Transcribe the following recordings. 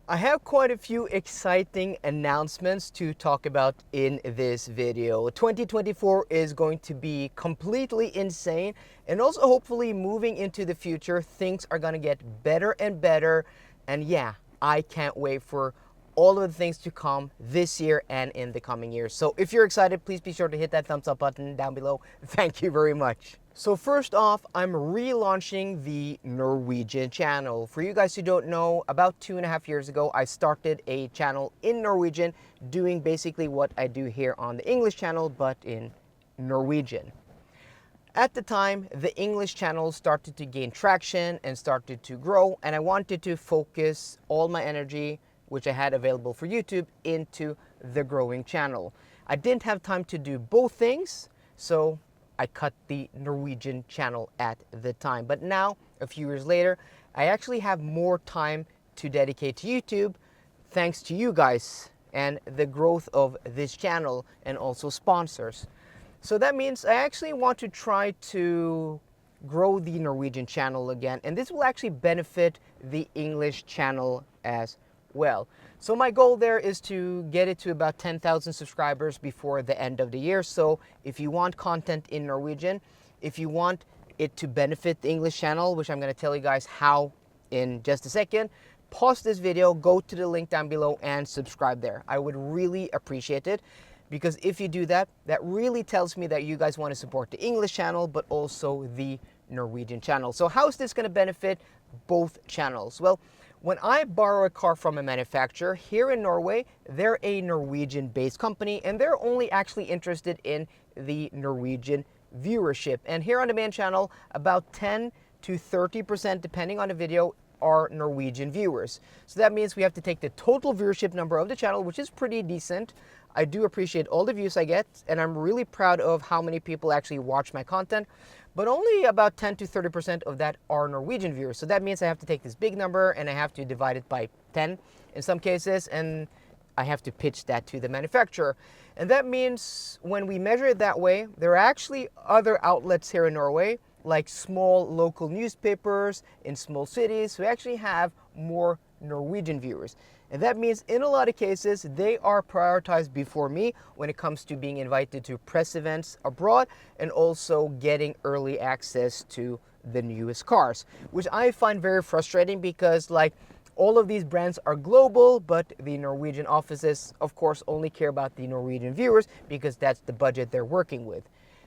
I have quite a few exciting announcements to talk about in this video. 2024 is going to be completely insane, and also hopefully moving into the future, things are going to get better and better. And yeah, I can't wait for all of the things to come this year and in the coming years. So if you're excited, please be sure to hit that thumbs up button down below. Thank you very much. So first off, I'm relaunching the Norwegian channel. For you guys who don't know, about 2.5 years ago, I started a channel in Norwegian doing basically what I do here on the English channel, but in Norwegian. At the time, the English channel started to gain traction and started to grow, and I wanted to focus all my energy, which I had available for YouTube, into the growing channel. I didn't have time to do both things, so I cut the Norwegian channel at the time. But now, a few years later, I actually have more time to dedicate to YouTube thanks to you guys and the growth of this channel and also sponsors. So that means I actually want to try to grow the Norwegian channel again, and this will actually benefit the English channel as well. So my goal there is to get it to about 10,000 subscribers before the end of the year. So if you want content in Norwegian, if you want it to benefit the English channel, which I'm going to tell you guys how in just a second, pause this video, go to the link down below and subscribe there. I would really appreciate it, because if you do that, that really tells me that you guys want to support the English channel, but also the Norwegian channel. So how is this going to benefit both channels? Well, when I borrow a car from a manufacturer here in Norway, they're a Norwegian-based company, and they're only actually interested in the Norwegian viewership. And here on the main channel, about 10 to 30%, depending on the video, are Norwegian viewers. So that means we have to take the total viewership number of the channel, which is pretty decent. I do appreciate all the views I get, and I'm really proud of how many people actually watch my content, but only about 10 to 30% of that are Norwegian viewers. So that means I have to take this big number and I have to divide it by 10 in some cases, and I have to pitch that to the manufacturer. And that means when we measure it that way, there are actually other outlets here in Norway, like small local newspapers in small cities, who actually have more Norwegian viewers. And that means in a lot of cases, they are prioritized before me when it comes to being invited to press events abroad and also getting early access to the newest cars, which I find very frustrating because, like, all of these brands are global, but the Norwegian offices, of course, only care about the Norwegian viewers because that's the budget they're working with.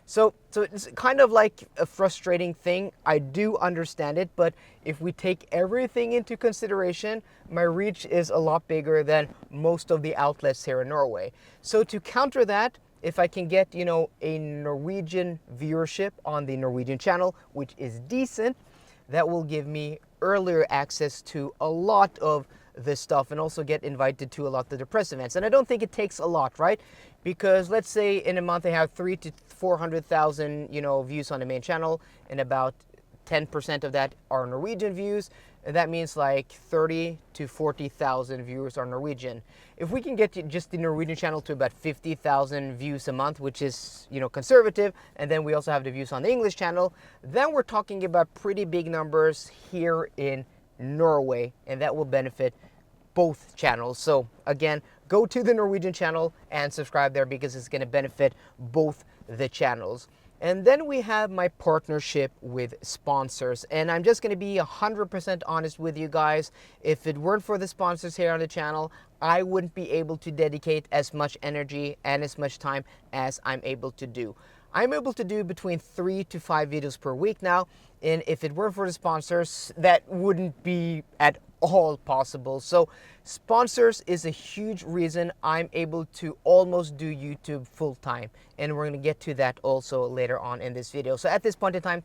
So it's kind of like a frustrating thing. I do understand it, but if we take everything into consideration, my reach is a lot bigger than most of the outlets here in Norway. So to counter that, if I can get, a Norwegian viewership on the Norwegian channel, which is decent, that will give me earlier access to a lot of this stuff and also get invited to a lot of the press events. And I don't think it takes a lot, right? Because let's say in a month I have 300,000 to 400,000, views on the main channel, and about 10% of that are Norwegian views. And that means like 30 to 40,000 viewers are Norwegian. If we can get just the Norwegian channel to about 50,000 views a month, which is, conservative, and then we also have the views on the English channel, then we're talking about pretty big numbers here in Norway, and that will benefit both channels. So again, go to the Norwegian channel and subscribe there because it's going to benefit both the channels. And then we have my partnership with sponsors, and I'm just going to be 100% honest with you guys. If it weren't for the sponsors here on the channel, I wouldn't be able to dedicate as much energy and as much time as I'm able to do. I'm able to do between 3 to 5 videos per week now, and if it weren't for the sponsors, that wouldn't be at all possible. So sponsors is a huge reason I'm able to almost do YouTube full time, and we're going to get to that also later on in this video. So at this point in time,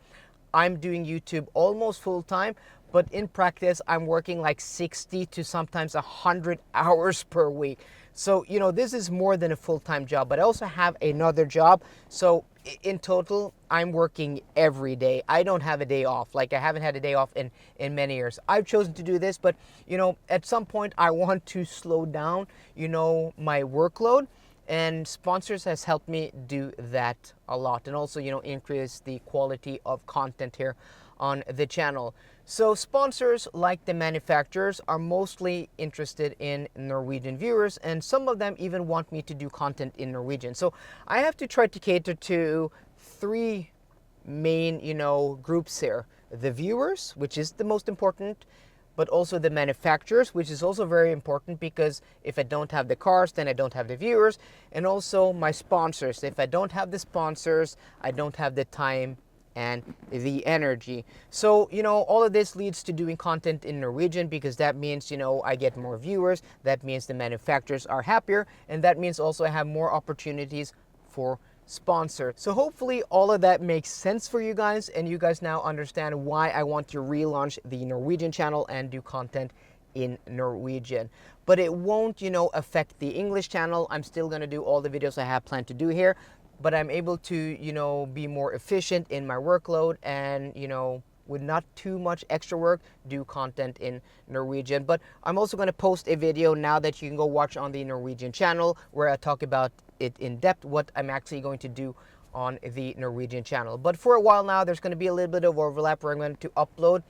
I'm doing YouTube almost full time, but in practice, I'm working like 60 to sometimes 100 hours per week. So, this is more than a full-time job, but I also have another job. So in total, I'm working every day. I don't have a day off. Like, I haven't had a day off in many years. I've chosen to do this, but, at some point I want to slow down, my workload. And sponsors has helped me do that a lot, and also, increase the quality of content here on the channel. So sponsors, like the manufacturers, are mostly interested in Norwegian viewers, and some of them even want me to do content in Norwegian. So I have to try to cater to three main, groups here. The viewers, which is the most important, but also the manufacturers, which is also very important, because if I don't have the cars, then I don't have the viewers, and also my sponsors. If I don't have the sponsors, I don't have the time and the energy. So, all of this leads to doing content in Norwegian, because that means, I get more viewers, that means the manufacturers are happier, and that means also I have more opportunities for sponsor. So hopefully all of that makes sense for you guys, and you guys now understand why I want to relaunch the Norwegian channel and do content in Norwegian. But it won't, affect the English channel. I'm still gonna do all the videos I have planned to do here, but I'm able to, be more efficient in my workload and, with not too much extra work, do content in Norwegian. But I'm also going to post a video now that you can go watch on the Norwegian channel, where I talk about it in depth, what I'm actually going to do on the Norwegian channel. But for a while now, there's going to be a little bit of overlap where I'm going to upload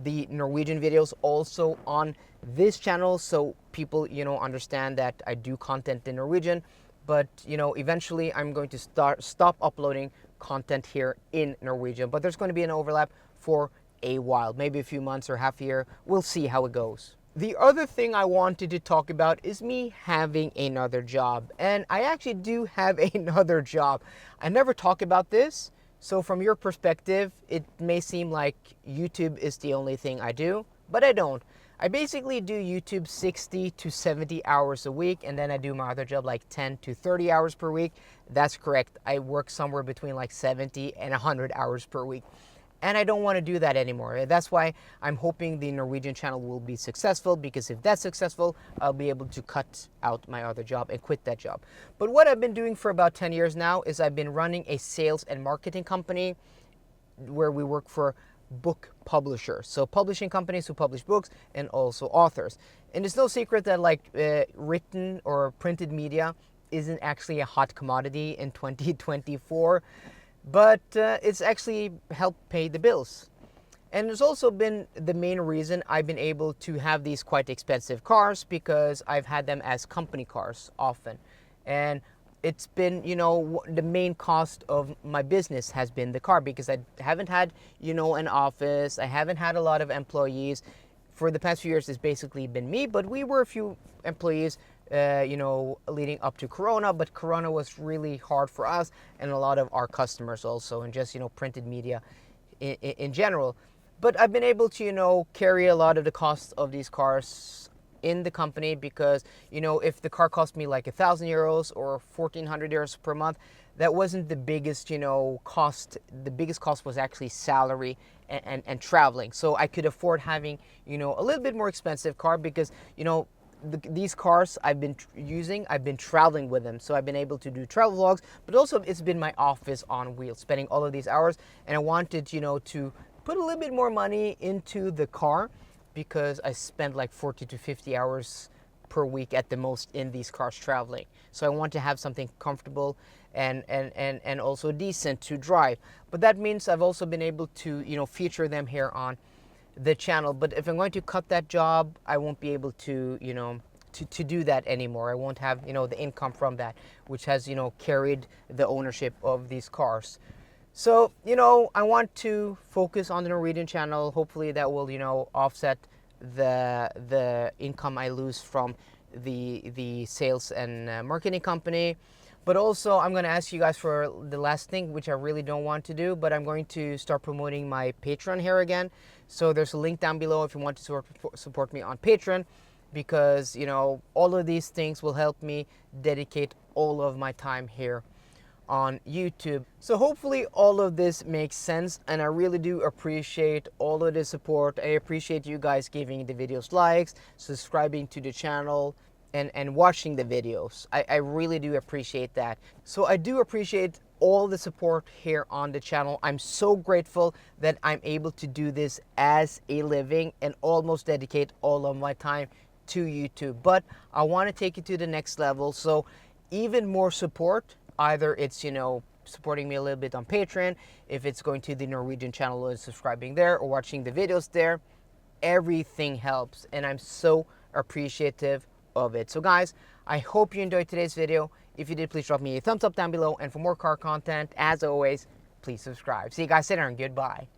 the Norwegian videos also on this channel, so people, understand that I do content in Norwegian. But, eventually I'm going to stop uploading content here in Norwegian. But there's going to be an overlap for a while, maybe a few months or half a year. We'll see how it goes. The other thing I wanted to talk about is me having another job. And I actually do have another job. I never talk about this. So from your perspective, it may seem like YouTube is the only thing I do, but I don't. I basically do YouTube 60 to 70 hours a week, and then I do my other job like 10 to 30 hours per week. That's correct. I work somewhere between like 70 and 100 hours per week. And I don't want to do that anymore. That's why I'm hoping the Norwegian channel will be successful, because if that's successful, I'll be able to cut out my other job and quit that job. But what I've been doing for about 10 years now is I've been running a sales and marketing company where we work for book publishers. So publishing companies who publish books, and also authors. And it's no secret that written or printed media isn't actually a hot commodity in 2024. But it's actually helped pay the bills. And it's also been the main reason I've been able to have these quite expensive cars, because I've had them as company cars often. And it's been, the main cost of my business has been the car, because I haven't had, an office. I haven't had a lot of employees. For the past few years, it's basically been me, but we were a few employees leading up to Corona, but Corona was really hard for us and a lot of our customers also, and just, printed media in general. But I've been able to, carry a lot of the costs of these cars in the company, because, if the car cost me like €1,000 or 1,400 euros per month, that wasn't the biggest, cost. The biggest cost was actually salary and traveling. So I could afford having, a little bit more expensive car, because, these cars I've been I've been traveling with them. So I've been able to do travel vlogs, but also it's been my office on wheels, spending all of these hours. And I wanted, to put a little bit more money into the car, because I spend like 40 to 50 hours per week at the most in these cars traveling. So I want to have something comfortable and also decent to drive. But that means I've also been able to, feature them here on the channel. But if I'm going to cut that job, I won't be able to, to do that anymore. I won't have, the income from that, which has, carried the ownership of these cars. So, I want to focus on the Norwegian channel. Hopefully that will, offset the income I lose from the sales and marketing company. But also, I'm going to ask you guys for the last thing, which I really don't want to do, but I'm going to start promoting my Patreon here again. So there's a link down below if you want to support me on Patreon, because, all of these things will help me dedicate all of my time here on YouTube. So hopefully all of this makes sense, and I really do appreciate all of the support. I appreciate you guys giving the videos likes, subscribing to the channel, and watching the videos. I really do appreciate that. So I do appreciate all the support here on the channel. I'm so grateful that I'm able to do this as a living and almost dedicate all of my time to YouTube. But I want to take it to the next level. So even more support, either it's, supporting me a little bit on Patreon, if it's going to the Norwegian channel and subscribing there or watching the videos there, everything helps, and I'm so appreciative of it. So guys, I hope you enjoyed today's video. If you did, please drop me a thumbs up down below, and for more car content, as always, please subscribe. See you guys later, and goodbye.